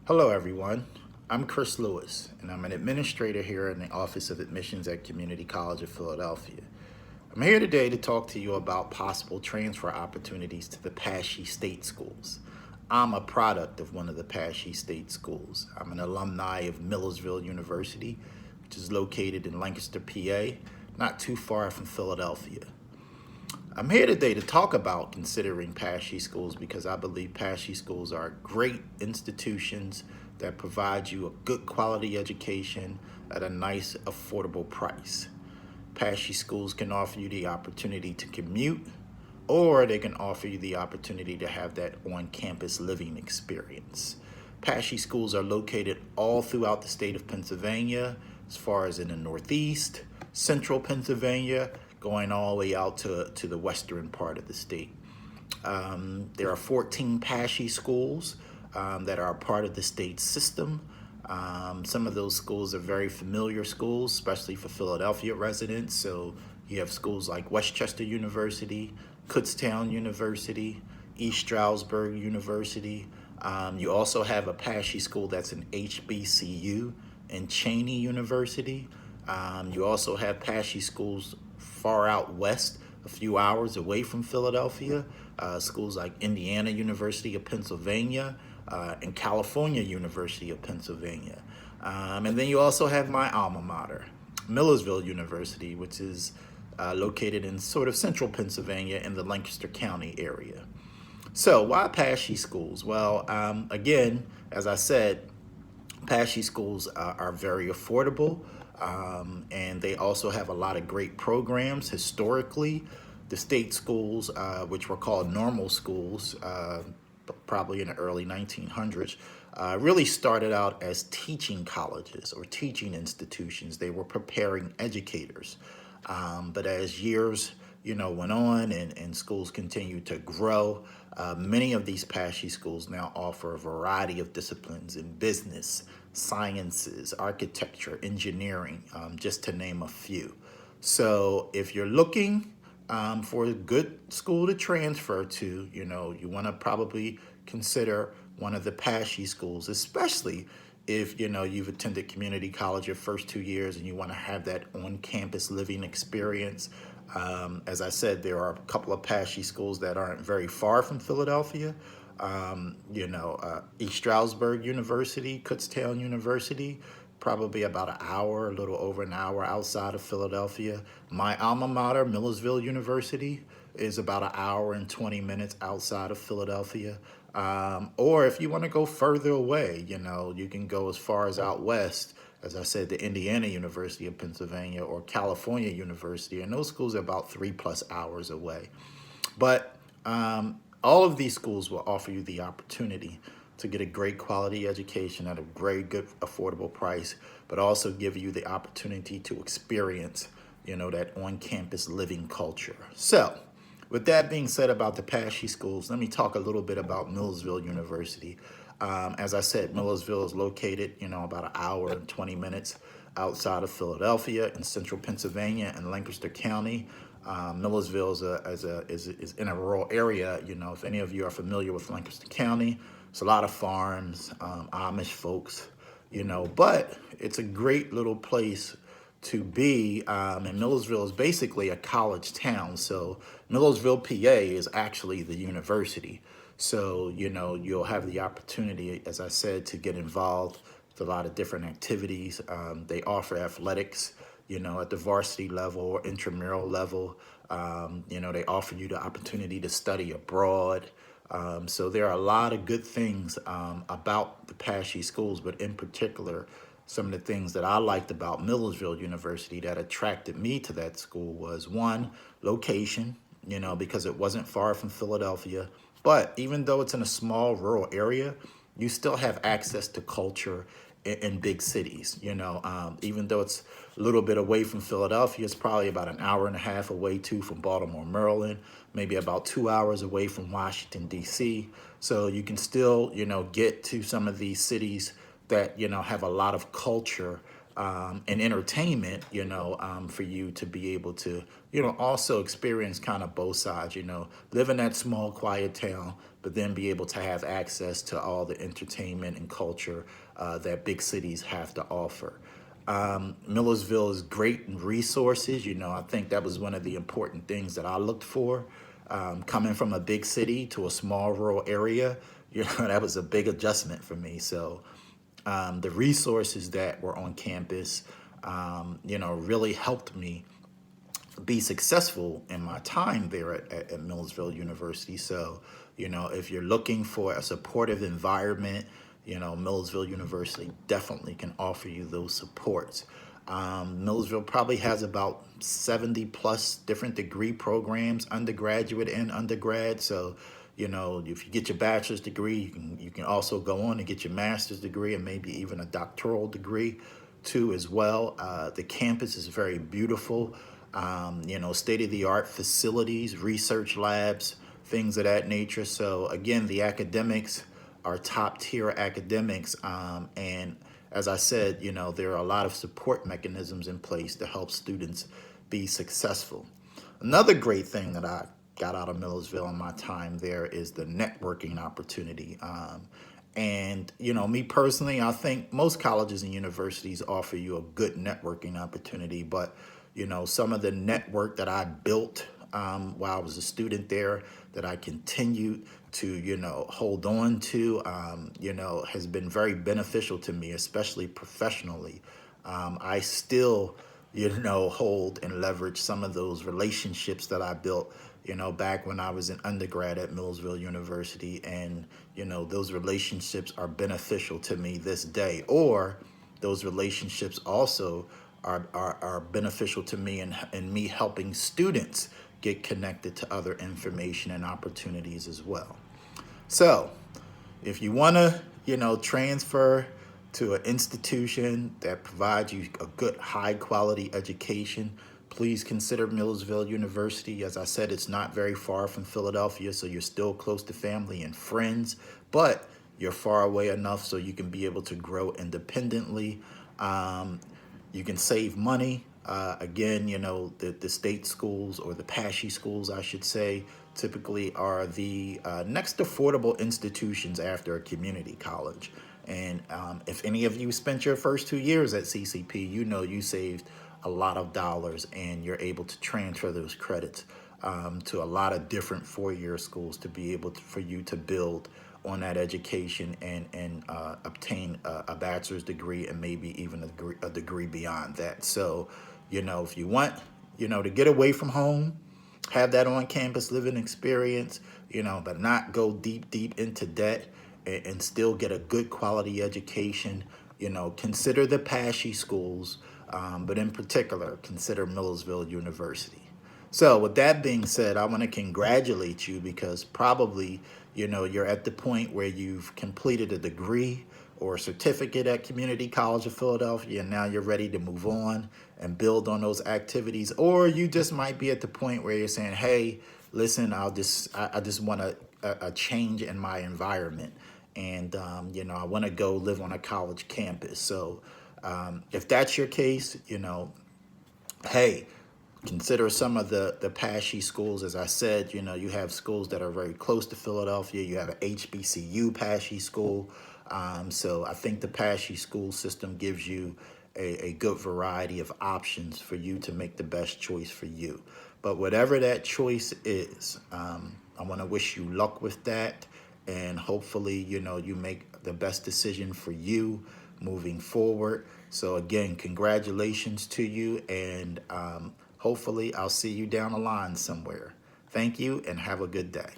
Hello, everyone. I'm Chris Lewis, and I'm an administrator here in the Office of Admissions at Community College of Philadelphia. I'm here today to talk to you about possible transfer opportunities to the PASHE State Schools. I'm a product of one of the PASHE State Schools. I'm an alumni of Millersville University, which is located in Lancaster, PA, not too far from Philadelphia. I'm here today to talk about considering PASHE schools because I believe PASHE schools are great institutions that provide you a good quality education at a nice, affordable price. PASHE schools can offer you the opportunity to commute, or they can offer you the opportunity to have that on-campus living experience. PASHE schools are located all throughout the state of Pennsylvania, as far as in the Northeast, Central Pennsylvania, going all the way out to the western part of the state. There are 14 PASHE schools that are a part of the state system. Some of those schools are very familiar schools, especially for Philadelphia residents. So you have schools like Westchester University, Kutztown University, East Stroudsburg University. You also have a PASHE school that's an HBCU and Cheney University. You also have PASHE schools far out west, a few hours away from Philadelphia, schools like Indiana University of Pennsylvania and California University of Pennsylvania. And then you also have my alma mater, Millersville University, which is located in sort of central Pennsylvania in the Lancaster County area. So why PASHE schools? Well, again, as I said, PASHE schools are very affordable, and they also have a lot of great programs. Historically, the state schools, which were called normal schools, probably in the early 1900s, really started out as teaching colleges or teaching institutions. They were preparing educators. But as years went on and schools continued to grow, many of these PASHE schools now offer a variety of disciplines in business, sciences, architecture, engineering, just to name a few. So if you're looking for a good school to transfer to, you want to probably consider one of the PASHE schools, especially if you've attended community college your first 2 years and you want to have that on-campus living experience. As I said, there are a couple of PASHE schools that aren't very far from Philadelphia. East Stroudsburg University, Kutztown University, probably about an hour, a little over an hour outside of Philadelphia. My alma mater, Millersville University, is about an hour and 20 minutes outside of Philadelphia. Or if you want to go further away, you can go as far as out west, as I said, the Indiana University of Pennsylvania or California University, and those schools are about 3+ hours away. But all of these schools will offer you the opportunity to get a great quality education at a very good, affordable price, but also give you the opportunity to experience, that on-campus living culture. So, with that being said about the PASHE schools, let me talk a little bit about Millersville University. As I said, Millersville is located, about an hour and 20 minutes outside of Philadelphia in central Pennsylvania and Lancaster County. Millersville is in a rural area. If any of you are familiar with Lancaster County, it's a lot of farms, Amish folks, but it's a great little place to be. And Millersville is basically a college town. So Millersville, PA is actually the university. So, you'll have the opportunity, as I said, to get involved with a lot of different activities. They offer athletics, at the varsity level or intramural level. They offer you the opportunity to study abroad. So there are a lot of good things about the PASHE schools, but in particular, some of the things that I liked about Millersville University that attracted me to that school was, one, location, because it wasn't far from Philadelphia. But even though it's in a small rural area, you still have access to culture in big cities. Even though it's a little bit away from Philadelphia, it's probably about an hour and a half away too from Baltimore, Maryland, maybe about 2 hours away from Washington, D.C. So you can still, get to some of these cities that, have a lot of culture and entertainment, for you to be able to, also experience kind of both sides, live in that small, quiet town, but then be able to have access to all the entertainment and culture that big cities have to offer. Millersville is great in resources. I think that was one of the important things that I looked for. Coming from a big city to a small rural area, that was a big adjustment for me. So the resources that were on campus, really helped me be successful in my time there at Millersville University. So, if you're looking for a supportive environment, Millersville University definitely can offer you those supports. Millersville probably has about 70 plus different degree programs, undergraduate and undergrad. So, if you get your bachelor's degree, you can also go on and get your master's degree and maybe even a doctoral degree too as well. The campus is very beautiful. State-of-the-art facilities, research labs, things of that nature. So again, the academics are top-tier academics. And as I said, there are a lot of support mechanisms in place to help students be successful. Another great thing that I got out of Millersville in my time there is the networking opportunity. And me personally, I think most colleges and universities offer you a good networking opportunity, but some of the network that I built while I was a student there that I continued to, hold on to, has been very beneficial to me, especially professionally. I still, hold and leverage some of those relationships that I built, back when I was an undergrad at Millersville University. And, those relationships are beneficial to me this day, or those relationships also are beneficial to me in me helping students get connected to other information and opportunities as well. So if you want to, transfer to an institution that provides you a good, high quality education, please consider Millersville University. As I said, it's not very far from Philadelphia, so you're still close to family and friends, but you're far away enough so you can be able to grow independently. You can save money. Again, the state schools, or the PASHE schools, I should say, typically are the next affordable institutions after a community college. And if any of you spent your first 2 years at CCP, you saved a lot of dollars, and you're able to transfer those credits to a lot of different four-year schools to be able for you to build on that education and obtain a bachelor's degree, and maybe even a degree beyond that. So, if you want, to get away from home, have that on-campus living experience, but not go deep into debt, and still get a good quality education, consider the PASHE schools, but in particular, consider Millersville University. So with that being said, I want to congratulate you, because probably, you're at the point where you've completed a degree or a certificate at Community College of Philadelphia, and now you're ready to move on and build on those activities. Or you just might be at the point where you're saying, hey, listen, I just want a change in my environment. And, I want to go live on a college campus. So if that's your case, hey, consider some of the PASHE schools. As I said, you have schools that are very close to Philadelphia. You have an HBCU PASHE school. So I think the PASHE school system gives you a good variety of options for you to make the best choice for you. But whatever that choice is, I want to wish you luck with that. And hopefully, you make the best decision for you moving forward. So again, congratulations to you. And hopefully I'll see you down the line somewhere. Thank you, and have a good day.